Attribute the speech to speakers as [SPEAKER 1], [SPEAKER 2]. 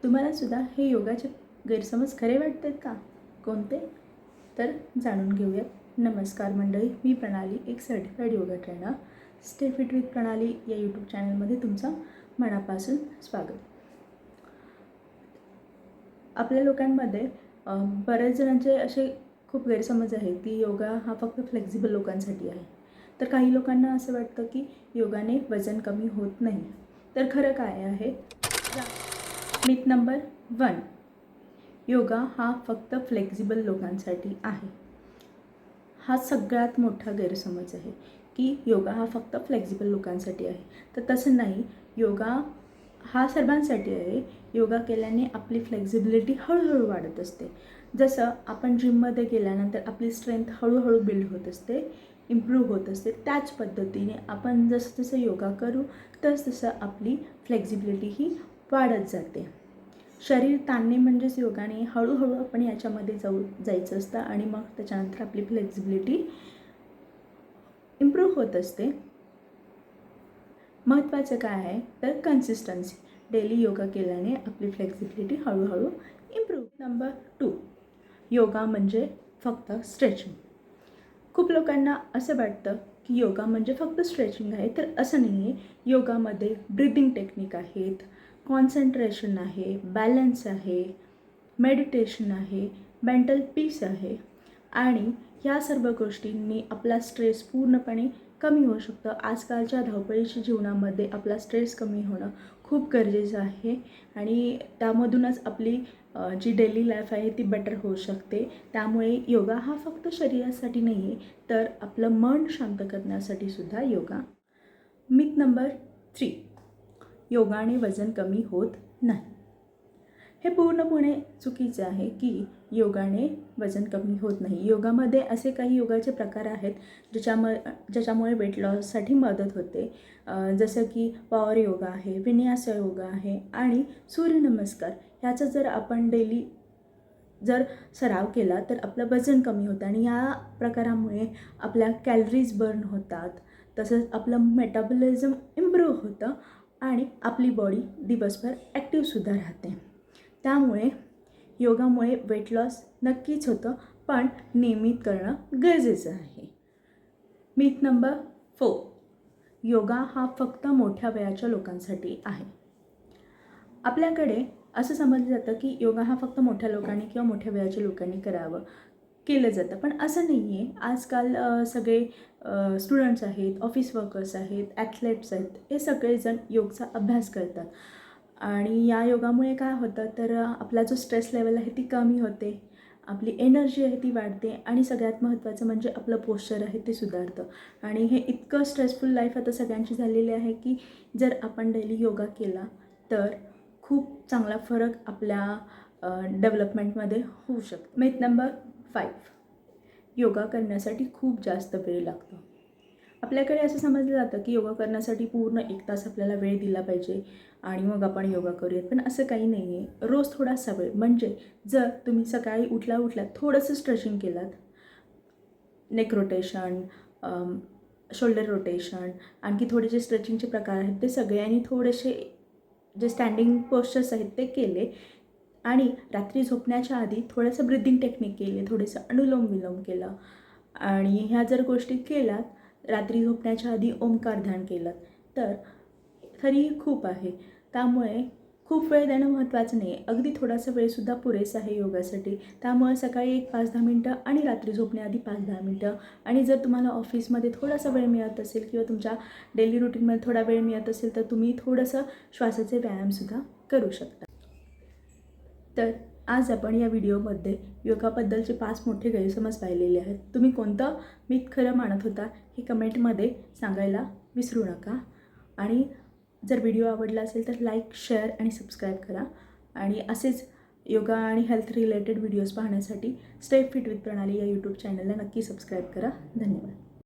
[SPEAKER 1] तुम्हाला सुद्धा हे योगाचे गैरसमज खरे वाटतात का? कोणते? तर जाणून घेऊयात. नमस्कार मंडळी, मी प्रणाली, एक certified yoga trainer. Stay fit with प्रणाली या यूट्यूब चॅनलमध्ये तुमचं मनापासून स्वागत. आपल्या लोकांमध्ये बऱ्याच जणांचे असे खूप गैरसमज आहेत की योगा हा फक्त फ्लेक्झिबल लोकांसाठी आहे. तर काही लोकांना असं वाटतं की योगाने वजन कमी होत नाही. तर खरं काय आहे? मिथ नंबर 1, योगा हा फक्त फ्लेक्झिबल लोकांसाठी आहे. हा सगळ्यात मोठा गैरसमज आहे की योगा हा फक्त फ्लेक्झिबल लोकांसाठी आहे. तर तसं नाही, योगा हा सर्वांसाठी आहे. योगा केल्याने आपली फ्लेक्झिबिलिटी हळूहळू वाढत असते. जसं आपण जिममध्ये गेल्यानंतर आपली स्ट्रेंथ हळूहळू बिल्ड होत असते, इम्प्रूव्ह होत असते. त्याच पद्धतीने आपण जसं जसं योगा करू तसं आपली फ्लेक्झिबिलिटी ही वाढत जाते. शरीर ताणणे म्हणजेच योगाने हळूहळू आपण याच्यामध्ये जायचं असतं आणि मग त्याच्यानंतर आपली फ्लेक्झिबिलिटी इम्प्रूव्ह होत असते. महत्त्वाचं काय आहे तर कन्सिस्टन्सी. डेली योगा केल्याने आपली फ्लेक्झिबिलिटी हळूहळू इम्प्रूव्ह. नंबर 2, योगा म्हणजे फक्त स्ट्रेचिंग. खूप लोकांना असं वाटतं की योगा म्हणजे फक्त स्ट्रेचिंग आहे, तर असं नाही आहे. योगामध्ये ब्रीदिंग टेक्निक आहेत, कॉन्सन्ट्रेशन आहे, बॅलन्स आहे, मेडिटेशन आहे, मेंटल पीस आहे आणि ह्या सर्व गोष्टींनी आपला स्ट्रेस पूर्णपणे कमी होऊ शकतं. आजकालच्या धावपळीच्या जीवनामध्ये आपला स्ट्रेस कमी होणं खूप गरजेचं आहे आणि त्यामधूनच आपली जी डेली लाईफ आहे ती बेटर होऊ शकते. त्यामुळे योगा हा फक्त शरीरासाठी नाही आहे, तर आपलं मन शांत करण्यासाठी सुद्धा योगा. मिथ नंबर 3, योगाने वजन कमी होत नाही. हे पूर्णपणे चुकीचं आहे की योगाने वजन कमी होत नाही. योगामध्ये असे काही योगाचे प्रकार आहेत ज्याच्यामुळे वेट लॉससाठी मदत होते. जसं की पॉवर योगा आहे, विन्यास योगा आहे आणि सूर्यनमस्कार. ह्याचा जर आपण डेली सराव केला तर आपलं वजन कमी होतं आणि या प्रकारामुळे आपल्या कॅलरीज बर्न होतात. तसंच आपलं मेटाबॉलिझम इम्प्रूव्ह होतं आणि आपली बॉडी दिवसभर ॲक्टिव्हसुद्धा राहते. त्यामुळे योगामुळे वेट लॉस नक्कीच होतं, पण नियमित करणं गरजेचं आहे. मिथ नंबर 4, योगा हा फक्त मोठ्या वयाच्या लोकांसाठी आहे. आपल्याकडे असं समजलं जातं की योगा हा फक्त मोठ्या लोकांनी किंवा मोठ्या वयाच्या लोकांनी केलं जातं, पण असं नाही आहे. आजकाल सगळे स्टुडंट्स आहेत, ऑफिस वर्कर्स आहेत, ॲथलेट्स आहेत, हे सगळेजण योगचा अभ्यास करतात आणि या योगामुळे काय होतं तर आपला जो स्ट्रेस लेवल आहे ती कमी होते, आपली एनर्जी आहे ती वाढते आणि सगळ्यात महत्त्वाचं म्हणजे आपलं पोश्चर आहे ते सुधारतं. आणि हे इतकं स्ट्रेसफुल लाईफ आता सगळ्यांची झालेली आहे की जर आपण डेली योगा केला तर खूप चांगला फरक आपल्या डेव्हलपमेंटमध्ये होऊ शकतो. मिथ नंबर 5, योगा करण्यासाठी खूप जास्त वेळ लागतो. आपल्याकडे असं समजलं जातं की योगा करण्यासाठी पूर्ण 1 तास आपल्याला वेळ दिला पाहिजे आणि मग आपण योगा करूयात, पण असं काही नाही आहे. रोज थोडासा वेळ, म्हणजे जर तुम्ही सकाळी उठल्या थोडंसं स्ट्रेचिंग केलात, नेक रोटेशन, शोल्डर रोटेशन, आणखी थोडे जे स्ट्रेचिंगचे प्रकार आहेत ते सगळे आणि थोडेसे जे स्टँडिंग पोस्चर्स आहेत ते केले आणि रात्री झोपण्याच्या आधी थोडंसं ब्रीदिंग टेक्निक केले, थोडंसं अनुलोम विलोम केलं आणि ह्या जर गोष्टी केलात, रात्री झोपण्याच्या आधी ओंकार ध्यान केलं तर तरीही खूप आहे. त्यामुळे खूप वेळ देणं महत्त्वाचं नाही आहे. अगदी थोडासा वेळसुद्धा पुरेसा आहे योगासाठी. त्यामुळे सकाळी एक 5-10 मिनटं आणि रात्री झोपण्याआधी 5-10 मिनटं. आणि जर तुम्हाला ऑफिसमध्ये थोडासा वेळ मिळत असेल किंवा तुमच्या डेली रुटीनमध्ये थोडा वेळ मिळत असेल तर तुम्ही थोडंसं श्वासाचे व्यायामसुद्धा करू शकता. तर आज आपण या व्हिडिओमध्ये योगाबद्दलचे 5 मोठे गैरसमज पाहिलेले आहेत. तुम्ही कोणतं मिथ खरं मानत होता हे कमेंटमध्ये सांगायला विसरू नका. आणि जर व्हिडिओ आवडला असेल तर लाईक, शेअर आणि सबस्क्राईब करा. आणि असेच योगा आणि हेल्थ रिलेटेड व्हिडिओज पाहण्यासाठी स्टे फिट विथ प्रणाली या यूट्यूब चॅनलला नक्की सबस्क्राईब करा. धन्यवाद.